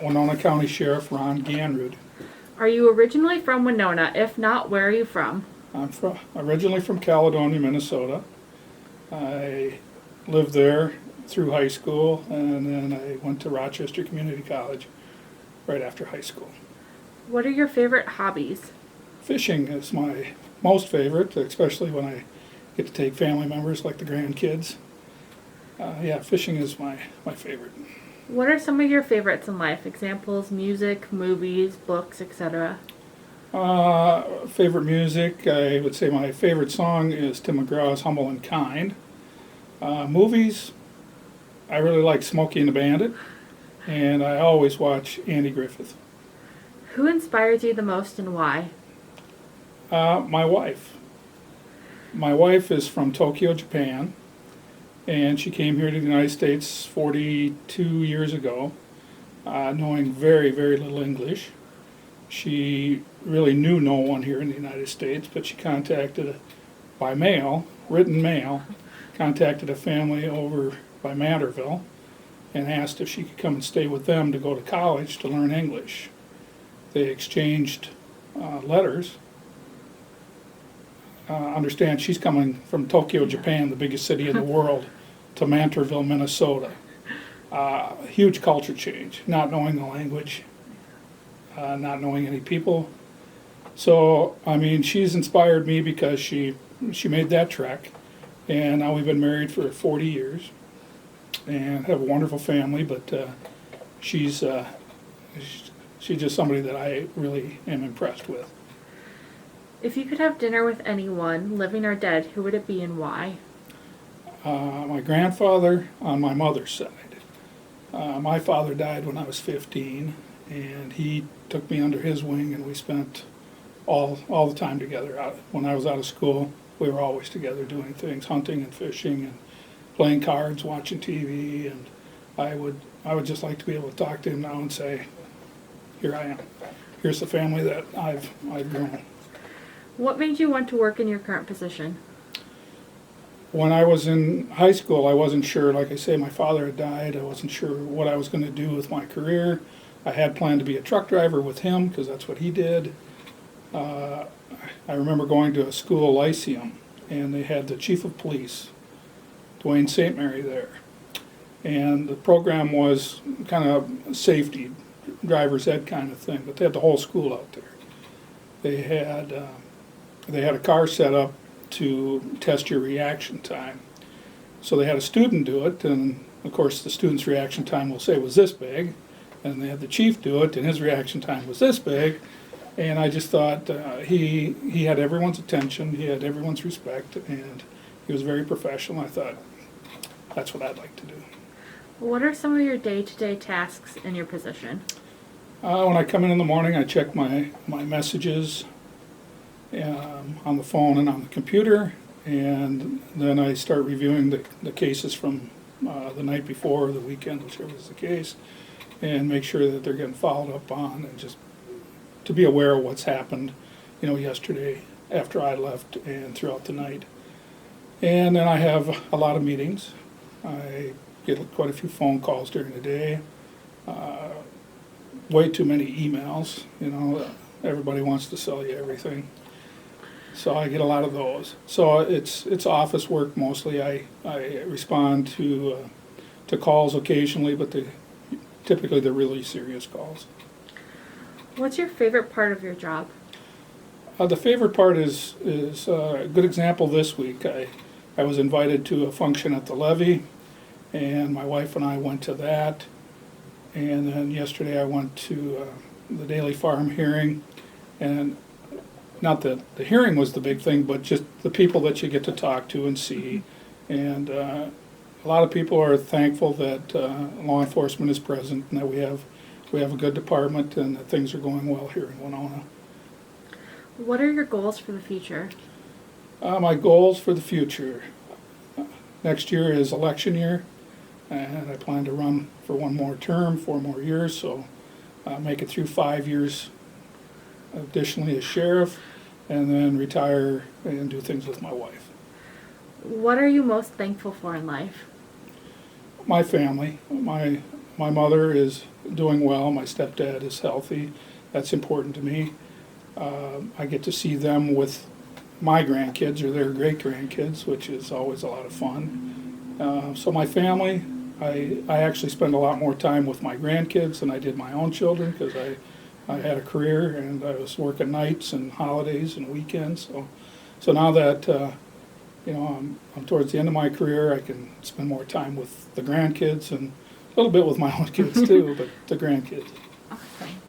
Winona County Sheriff Ron Ganrude. Are you originally from Winona? If not, where are you from? I'm originally from Caledonia, Minnesota. I lived there through high school, and then I went to Rochester Community College right after high school. What are your favorite hobbies? Fishing is my most favorite, especially when I get to take family members like the grandkids. Yeah, fishing is my favorite. What are some of your favorites in life? Examples, music, movies, books, etc. Favorite music, I would say my favorite song is Tim McGraw's Humble and Kind. Movies, I really like Smokey and the Bandit, and I always watch Andy Griffith. Who inspires you the most and why? My wife. My wife is from Tokyo, Japan, and she came here to the United States 42 years ago, knowing very, very little English. She really knew no one here in the United States, but she contacted, by mail, written mail, contacted a family over by Manderville and asked if she could come and stay with them to go to college to learn English. They exchanged letters. Understand she's coming from Tokyo, Japan, the biggest city in the world, to Manterville, Minnesota. Huge culture change, not knowing the language, not knowing any people. So, I mean, she's inspired me because she made that trek, and now we've been married for 40 years and have a wonderful family, but she's just somebody that I really am impressed with. If you could have dinner with anyone, living or dead, who would it be and why? My grandfather on my mother's side. My father died when I was 15, and he took me under his wing, and we spent all the time together. When I was out of school, we were always together doing things, hunting and fishing and playing cards, watching TV, and I would just like to be able to talk to him now and say, here I am. Here's the family that I've grown. What made you want to work in your current position? When I was in high school, I wasn't sure. Like I say, my father had died. I wasn't sure what I was going to do with my career. I had planned to be a truck driver with him because that's what he did. I remember going to a school lyceum, and they had the chief of police, Dwayne St. Mary, there. And the program was kind of safety, driver's ed kind of thing, but they had the whole school out there. They had a car set up to test your reaction time. So they had a student do it, and of course the student's reaction time will say was this big, and they had the chief do it, and his reaction time was this big. And I just thought he had everyone's attention, he had everyone's respect, and he was very professional. I thought, that's what I'd like to do. What are some of your day-to-day tasks in your position? When I come in the morning, I check my messages on the phone and on the computer, and then I start reviewing the cases from the night before or the weekend, whichever is the case, and make sure that they're getting followed up on, and just to be aware of what's happened, yesterday after I left and throughout the night. And then I have a lot of meetings. I get quite a few phone calls during the day. Way too many emails. Everybody wants to sell you everything. So I get a lot of those. So it's office work mostly. I respond to calls occasionally, but typically they're really serious calls. What's your favorite part of your job? The favorite part is a good example this week. I was invited to a function at the levee, and my wife and I went to that. And then yesterday I went to the Daily Farm hearing, and not that the hearing was the big thing, but just the people that you get to talk to and see. And a lot of people are thankful that law enforcement is present and that we have a good department and that things are going well here in Winona. What are your goals for the future? My goals for the future. Next year is election year, and I plan to run for one more term, 4 more years, so make it through 5 years additionally as sheriff, and then retire and do things with my wife. What are you most thankful for in life? My family. My my mother is doing well. My stepdad is healthy. That's important to me. I get to see them with my grandkids or their great grandkids, which is always a lot of fun. So my family, I actually spend a lot more time with my grandkids than I did my own children because I had a career and I was working nights and holidays and weekends. So now that I'm towards the end of my career, I can spend more time with the grandkids and a little bit with my own kids too, but the grandkids.